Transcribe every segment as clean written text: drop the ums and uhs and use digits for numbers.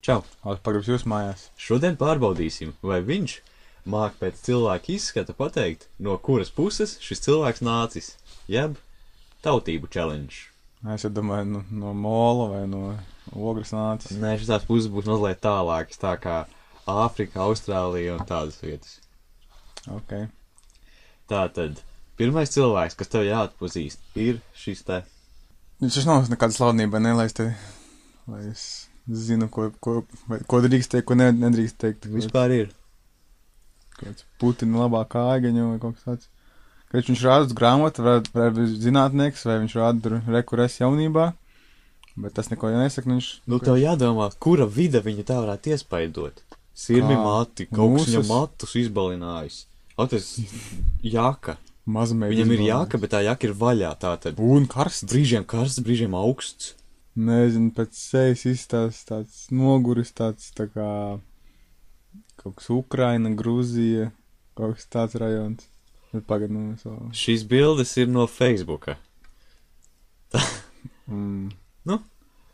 Čau! Pagribs jūs mājās. Šodien pārbaudīsim, vai viņš māk pēc cilvēka izskata pateikt, no kuras puses šis cilvēks nācis, jeb tautību challenge. Es domāju, no mola vai no ogras nācis. Nē, šitās puses būs mazliet tālākas, tā kā Āfrika, Austrālija un tādas vietas. Ok. Tātad, pirmais cilvēks, kas tev jāatpazīst, ir šis te. Viņš nav nekāda slavenība, ne, lai es zinu, ko drīkst teikt, ko nedrīkst teikt. Vispār ir. Kāds Putina labā kājaņu vai kaut kas tāds. Kad viņš rāda uz grāmatu, vai zinātnieks, vai viņš rāda tur rekurēs jaunībā, bet tas neko nesaka, viņš... Nu, tev jādomā, kura vida viņa tā varētu iespaidot. Sirmi mati, kaut kas viņam matus izbalinājis. Tas jaka. Mazmēģis. Viņam ir jaka, bet tā jaka ir vaļā, tātad. Un karsts. Brīžiem karsts, brīžiem augsts. Nezinu, pēc sejas izstāsts tāds noguris, tāds tā kā kaut kas Ukraina, Gruzija, kaut kas tāds rajons. Bet pagad, Šīs bildes ir no Facebooka. Nu,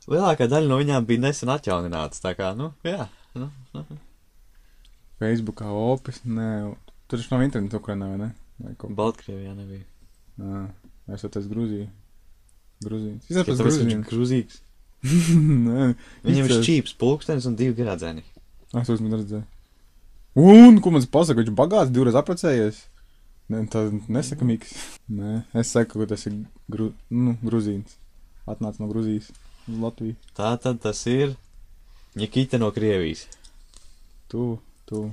lielākā daļa no viņām bija nesen atjauninātas, tā kā, jā. Facebookā opis, nē, tur nav interneta Ukrainā, vai ne? Baltkrievijā nebija. Es atceros Gruziju. Grūzīns. Tāpēc viņš ir grūzīgs. Viņam ir šķīps pulkstenis un 2 gradzeni. Es uzmanīgi redzēju. Un, ko man pasaka, viņš bagāts, 2 reiz apprecējies? Nē, tā nesakamīgs. Nē, es saku, ka tas ir Grūzīns. Atnāca no Gruzijas uz Latviju. Tātad tas ir Nikita no Krievijas. Tu.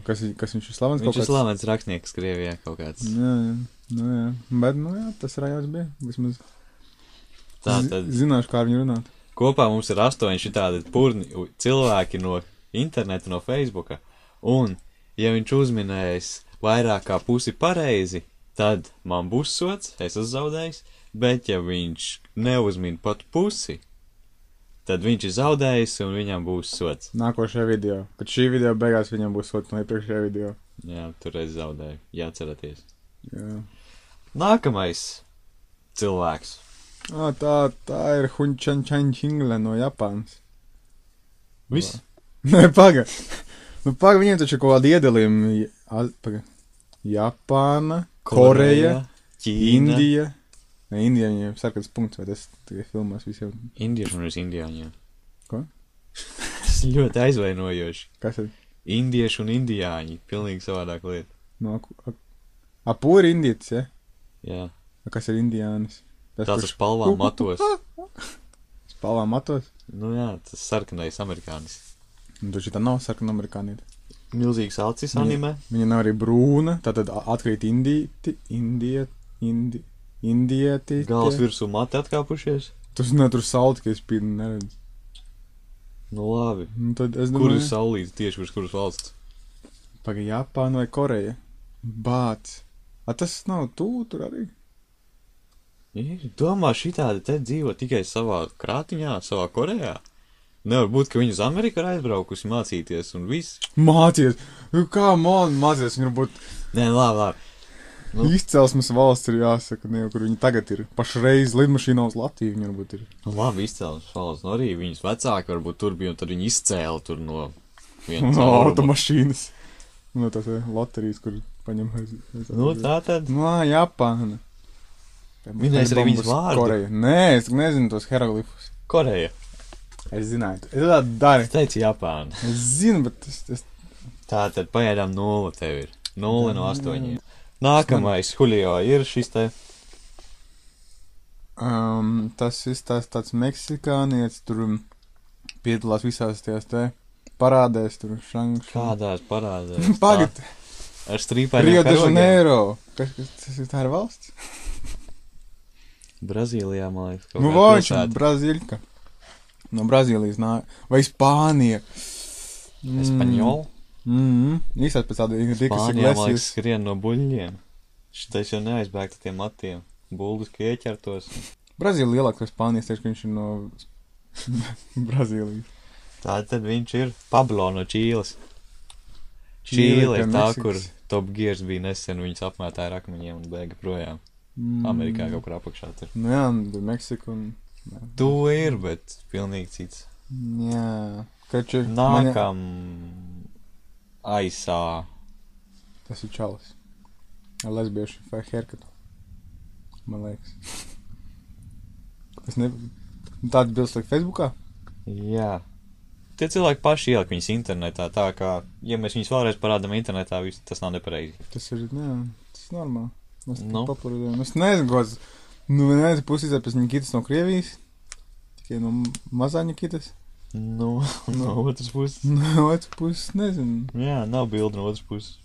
Kas viņš ir slavens? Viņš ir slavens rakstnieks Krievijā kaut kāds. Jā. Bet, tas rajons bija. Vismaz tātad zināšu, kā viņu runāt. Kopā mums ir 8 šitādi purni cilvēki no interneta, no Facebooka. Un, ja viņš uzminēs vairāk kā pusi pareizi, tad man būs sots, es esmu zaudējis. Bet, ja viņš neuzmin pat pusi, tad viņš ir zaudējis un viņam būs sots. Nākošajā video. Kad šī video beigās viņam būs sots no iepriekšējā video. Jā, tur es zaudēju. Jāatceraties. Jā. Nākamais cilvēks. Tā ir Hun Changle no Japānas. Viss? Nē, paga, viņiem taču kaut kādi iedalījumi. Japāna, Koreja, Ķīna. Indija. Ne, Indija viņiem sarkans punkts, vai tas tikai filmās visiem. Indieši un indiāņi. Ko? Tas ļoti aizvainojoši. Kas ir? Indieši un indiāņi. Pilnīgi savādāk lieta. Pūri indietis, ja? Jā. Kas ir indiānis? Tāds ar spalvām matos. Spalvām matos? Nu jā, tas sarkanais amerikānis. Taču tā nav sarkana amerikānīte. Milzīgs acis anime. Viņa nav arī brūna, tātad atkrīt indieti. Gals virsū mati atkāpušies. Tur sauli tikai spīd, neredz. Nu labi. Tad es Kur ir saulīts tieši virs kuras valsts? Paga Japāna vai Koreja? Bāc. Tas nav tur arī? Domā, šitādi te dzīvo tikai savā krātiņā, savā Korejā? Nevar būt, ka viņi uz Ameriku ir aizbraukusi mācīties un viss. Mācīties? Kā man mācīties? Viņi varbūt... Nē, labi. Izcelsmes valsts ir jāsaka, ne, kur viņi tagad ir. Pašreiz lidmašīnā uz Latviju viņi varbūt ir. Labi, izcelsmes valsts. Arī viņas vecāki varbūt tur bija un tad viņi izcēla tur no vienas automašīnas. Tas ir loterijas, kur paņem tātad. Japāna. Minēs arī viņas vārdu. Koreja. Nē, es nezinu tos hieroglifus. Koreja. Es zināju. Es tā dari. Es teicu Japāna. Es zinu, bet es... Tātad pagaidām 0 tev ir. 0 no 8. Nākamais Julio ir šis te. Tas izstāst tāds meksikānietis, tur piedalās visās tajās te parādēs, tur Kādās parādēs? Pagad. Ar strīpainiem Rio de Janeiro. Tas ir tā ir valsts? Brazīlijā, man liekas. Viņš ir Brazīļka. No Brazīlijas nāk. Vai Spānija. Espaņol? Īsās pēc tāda Spānijā, man liekas, skrien no buļļiem. Šitais jau neaizbēgta tiem matiem. Buldus, ka ieķertos. Brazīlija lielāks vai Spānijas, tieši, ka viņš ir no Brazīlijas. Tātad viņš ir Pablo no Čīles. Čīle ir tā, kur Top Gears bija nesen, viņas apmētāja ar akmeņiem un bēga projām. Amerikā kaut kur apakšā tur. Nu jā, bija Meksika un... Tu ir, bet pilnīgi cits. Jā. Kaču, Nākam aizsā. Tas ir čalis. Ar lesbiešu vai haircutu. Man liekas. Es ne... Tāds bilds liek Facebookā? Jā. Tie cilvēki paši ieliek viņas internetā, tā kā, ja mēs viņus vēlreiz parādām internetā, tas nav nepareizi. Tas ir, jā, tas ir normāli. Nu. Es nezinu, kāds, vienais puses pēc Nikitas no Krievijas, tikai no mazā Nikitas. No otras puses. No otras puses, nezinu. Jā, nav bildi no otras puses.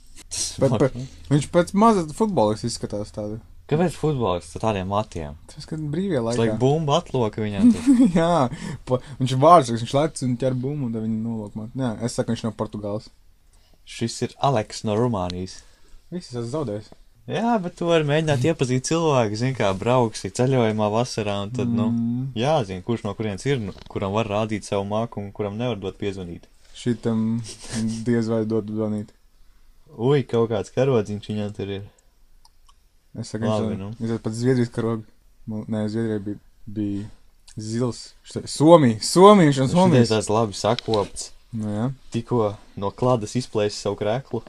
Viņš pēc maza futbolists izskatās tādu. Kāpēc futbolists ar tādiem matiem? Tas, kad brīvajā laikā. Tas laik bumba atloka viņam. Jā, viņš ir vārdsargs, viņš lec un ķer bumbu, un tad viņi nolok matu. Jā, es saku, viņš no Portugāles. Šis ir Aleks no Rumānijas. Viss esmu zaudējis. Jā, bet tu vari mēģināt iepazīt cilvēku, zin kā brauksi ceļojumā vasarā, un tad, jāzina, kurš no kurienes ir, kuram var rādīt savu māku un kuram nevar dot piezvanīt. Šitam diez vai dot zvanīt. Ui, kaut kāds karodziņš viņam tur ir. Es saku, viņš ir pat Zviedrijas karogi. Nē, Zviedrijai bija zils. Somija, viņš un Somijas. Šitais tāds labi sakopts. Nu jā. Tikko no kladas izplēsi savu kreklu.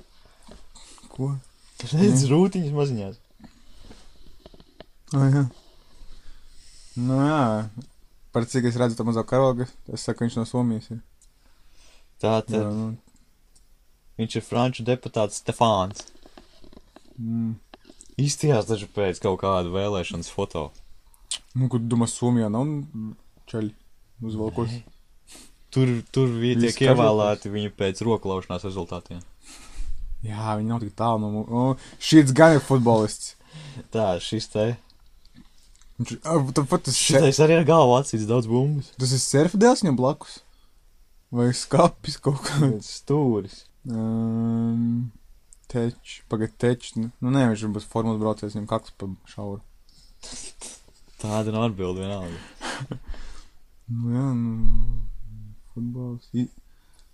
Ko? Tas redz rūtiņas maziņās. Jā. Nu jā. Par cik es redzu to mazo karogu, es saku, viņš no Somijas ir. Tātad. Jā, Viņš ir franču deputāts Stefāns. Izstījās taču pēc kaut kādu vēlēšanas foto. Nu, kur domā, Somijā nav čaļi uzvalkos? Tur viņi tiek ievēlēti viņu pēc roklaušanās rezultātiem. Jā, viņi nav tik tālu no šīs gan ir futbolists. Tā, šis te. Šitais arī ar galvu atsīts daudz bumbas. Tas ir surfdēls viņam blakus? Vai skapis kaut kāds? Stūris. Teč. Nu, nē, viņš būs formas braucies, viņam kakls pa šauru. Tāda nav atbildi vienalga. Jā, futbols.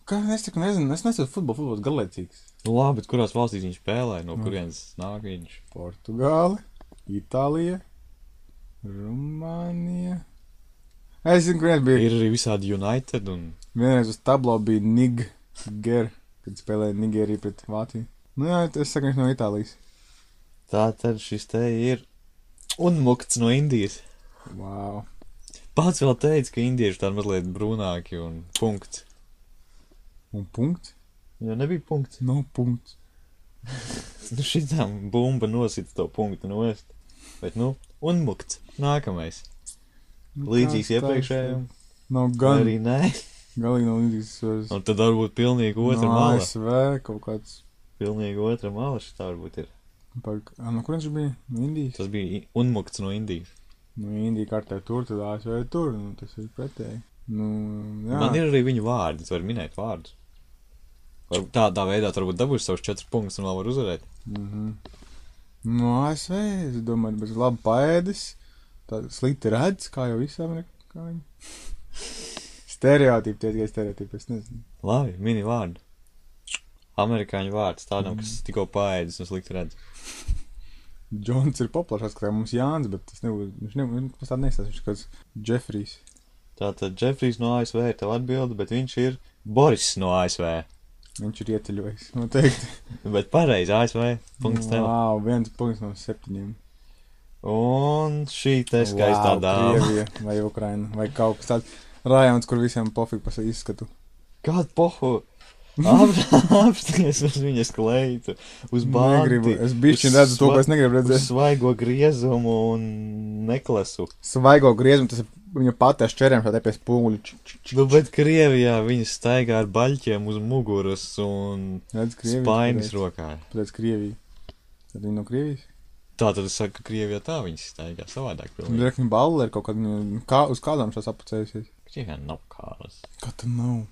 Kā, es nezinu, es nesaku futbols garlaicīgs. Nu labi, bet kurās valstīs viņš spēlē, no kurienes nāk viņš? Portugāli, Itālija, Rumānija. Es zinu, kurienes bija. Ir arī visādi United un... Vienreiz uz tablo bija Niger, kad spēlēja Nigēriju pret Vāciju. Nu jā, es saku, viņš no Itālijas. Tātad šis te ir Unmukts no Indijas. Wow. Pats vēl teica, ka indieši tādi mazliet brūnāki un punkts. Un punkts? Jo nebija punkts. Nav punkts. Nu šitām bumba nosita to punktu nost. Bet Unmukts. Nākamais. Līdzīgs iepriekšējiem. Nav gan. Arī nē. Galīgi nav līdzīgs. Un tad varbūt pilnīgi otra mala. ASV kaut kāds. Pilnīgi otra mala šitā varbūt ir. No kurienes bija? No Indijas? Tas bija Unmukts no Indijas. Nu, Indija kartē tur, tad ASV tur, tas ir pretēji. Nu, jā. Man ir arī viņu vārdi, tu vari minēt vārdus. Tādā veidā tu varbūt dabūsi savus 4 punktus un vēl var uzvarēt. No ASV, es domāju, bet labi paēdis, tā slikti redz, kā jau visi amerikāņi. Stereotipi, tie tikai stereotipi, es nezinu. Labi, mini vārdu. Amerikāņu vārds tādam, kas tikko paēdis un slikti redz. Džons ir populāršās, kā mums Jānis, bet tas viņš tādu nesās, viņš kāds Džefrijs. Tātad Džefrijs no ASV ir tev atbildi, bet viņš ir Boris no ASV. Viņš ir ieteļojis, noteikti. Bet pareizi, ASV, punkts tev. Wow, 1 punkts no 7. Un šī te skaistā dāma. Krievija vai Ukraina, vai kaut kas tāds rajons, kur visiem pofīgi pa izskatu. Kādu pohu? Apsties uz viņas kleitu, uz banti. Es bišķiņ redzu to, ko es negribu redzēt. Uz svaigo griezumu un neklesu. Svaigo griezumu, tas ir viņa patē šķeriem šādē pie spūļu. Nu, bet Krievijā viņas staigā ar baļķiem uz muguras un spainis rokā. Pēc Krievija. Tad viņa no Krievijas? Tā tad es saku, ka Krievijā tā viņas staigā savādāk. Viņa balle ir kaut kāda, uz kādām šās apucējusies. Krievijā nav kādas. Kā tad nav?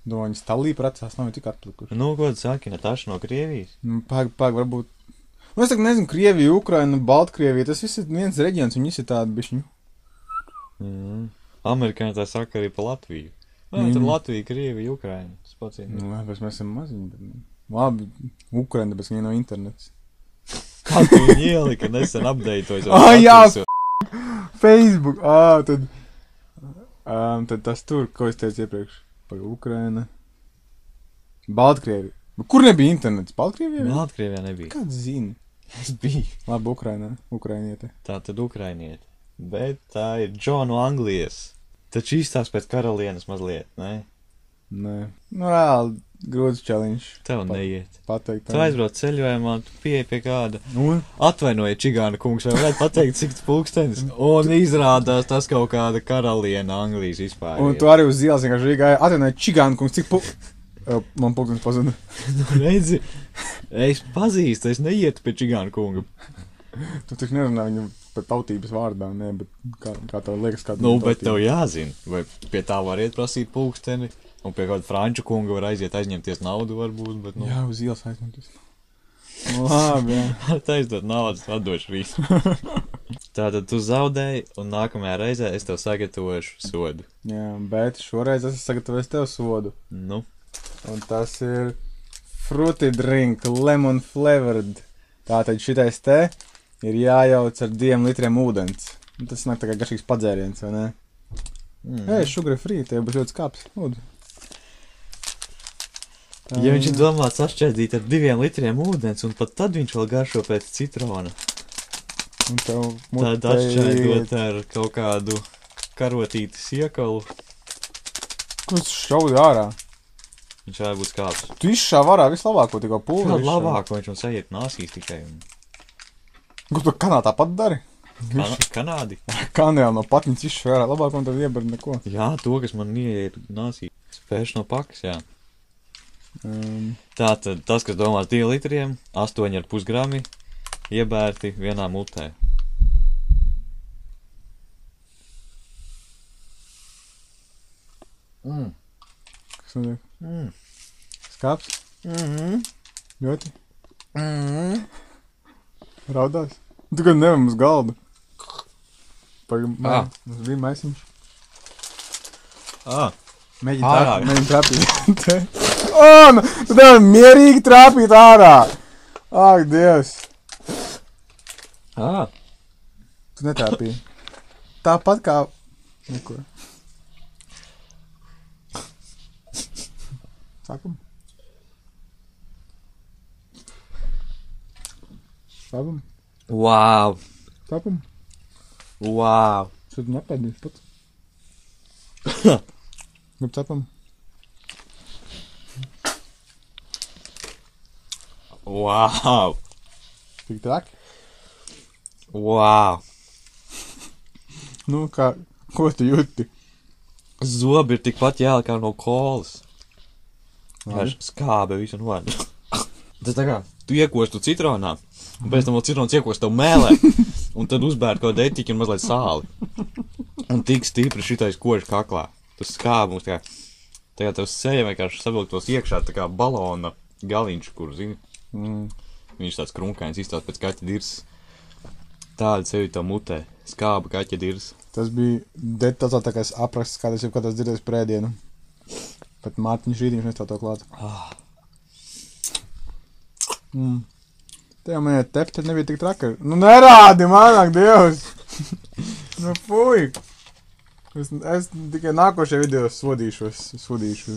Domāju, viņas talī precās nav tik atplikuši. Nu, ko tu saki, Nataša no Krievijas? Pag, varbūt. Nu, es tak nezinu, Krievija, Ukraina, Baltkrievija, tas viss ir viens reģions, viņi visi tādi bišķiņu. Amerikāņi tā saka arī pa Latviju. Tur Latvija, Krievija, Ukraina. Tas pats ir. Nu, mēs esam maziņi, bet labi, Ukraina, bet viņa nav internets. Kā tu viņi ielika, nesen updateojas? Jā, Facebook, tad tas tur, ko es teicu iepriekš. Ukraina. Baltkrievi. Kur nebija internets? Baltkrievijā? Baltkrievijā nebija. Kāds zina? Es biju. Labi, Ukrainā. Ukrainiete. Tā tad ukrainieti. Bet tā ir Džona no Anglijas. Taču īstās pēc karalienes mazliet, ne? Nē. Nu, reāli, grūts challenge. Tev neiet. Pateikt. Tu aizbrauc ceļojumā, tu pieeji pie kāda. Un? Atvainojiet, Čigāna kungs, vai varētu pateikt, cik tas pulkstenis? Un izrādās tas kaut kāda karaliena Anglijas vispār. Un tu arī uz ielas vienkārši gāja, atvainojiet, Čigāna kungs, cik man pulkstenis pazuda. Nu, redzi, es pazīstu, es neietu pie Čigāna kunga. Tu taču nerunā viņu par tautības vārdā, ne, bet kā tev liekas, kāda Nu, bet tev jāzina, vai pie tā var iet prasīt pulksteni, un pie kāda franču kunga var aiziet aizņemties naudu varbūt, bet, nu. Jā, uz ielas aizņemties. Nu, labi, jā. Var aizdot naudas, atdošu visu. Tātad tu zaudēji, un nākamajā reizē es tev sagatavošu sodu. Jā, bet šoreiz es sagatavoju tev sodu. Nu. Un tas ir fruity drink, lemon flavored. Tātad šitais te ir jājauc ar 2 litriem ūdens. Un tas nāk tā kā garšīgs padzēriens, vai ne? Ei, sugar free, tev būs ļoti skāps. Lūdzu. Ja viņš ir domāts atšķērdīt ar 2 litriem ūdens, un pat tad viņš vēl garšo pēc citrona. Un tev Tad atšķērdot ar kaut kādu karotīti siekalu. Ko tu šaudi ārā? Viņš varētu būt skāps. Tu izšāv ārā vislabāko, tikko pulveri. Vēl labāko viņš man sajiet nāsīs tikai. Ko tu kanā tāpat dari? Kanādi? Kanā no patniņas izšāv ārā labāko un tad ieber neko. Jā, to, kas man ieiet nāsīs. Spēš no pakas, jā. Tātad tas, kas domās 2 litriem, 8,5 grami, iebērti vienā mutē. Kas notiek? Skāps? Ļoti? Raudās? Tu gan nevam uz galdu. Mums bija maisiņš. Mēģin trāpīt. Tu nevar mierīgi trāpīt ārā. Ak, Dievs. Tu netrāpīji. Tāpat kā... Neko. Sākam. Sākam. Wow! Sākam. Wow! Šeit nepēdīs pats. Grib cepam. Wow! Tik traki. Wow! Nu, ko tu jūti? Zobi ir tikpat jēli kā no kolas. Labi. Skābe visu novārdu. Tas tā kā, tu iekostu citronā, un pēc tam vēl citrons iekostu tev mēlē, un tad uzbērt kaut etiķi un mazliet sāli. Un tik stipri šitais koži kaklā. Tas skābe mums tā kā tev seja vienkārši savilktos iekšā tā kā balona galiņš, kur, zini, viņš tāds krunkains izstās pēc kaķa dirs. Tāda sevi tā mutē. Skāba kaķa dirs. Tas bija detalizētākais apraksts, kādā es jau kādās dzirdēju prēdienu. Bet Mārtiņš rītiņš nestāv to klāt. Tev man tepti nebija tik traki. Nu nerādi man, ak, Dievs! Nu fuj! Es tikai nākošajā video sodīšu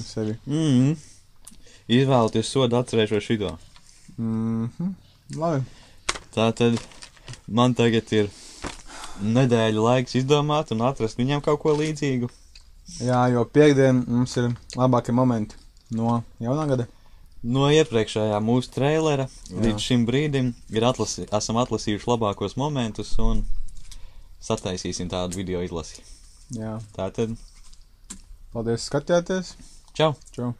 sevi. Izvēloties sodu atcerēšos šito. Labi. Tātad man tagad ir nedēļu laiks izdomāt un atrast viņam kaut ko līdzīgu. Jā, jo piekdien mums ir labākie momenti no jaunā gada. No iepriekšējā mūsu treilera līdz šim brīdim esam atlasījuši labākos momentus un sataisīsim tādu video izlasi. Jā. Tātad. Paldies, skatījāties. Čau! Čau!